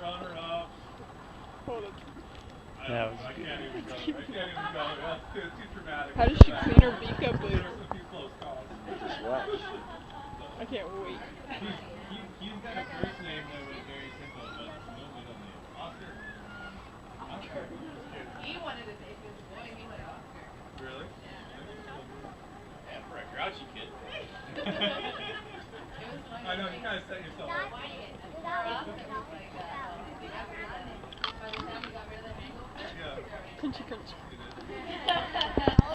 runner-up. That was I can't even go. That's too dramatic. How does she clean her beak up later? Just watch. I can't wait. He's got a first name that was very simple, but no middle name. Oscar. Oscar. He wanted to take his boy, he went Oscar. Really? Yeah, for a grouchy kid. I know, you kind of set yourself up. By the time we got rid of the hangover. Yeah. Crunchy crunch. You did.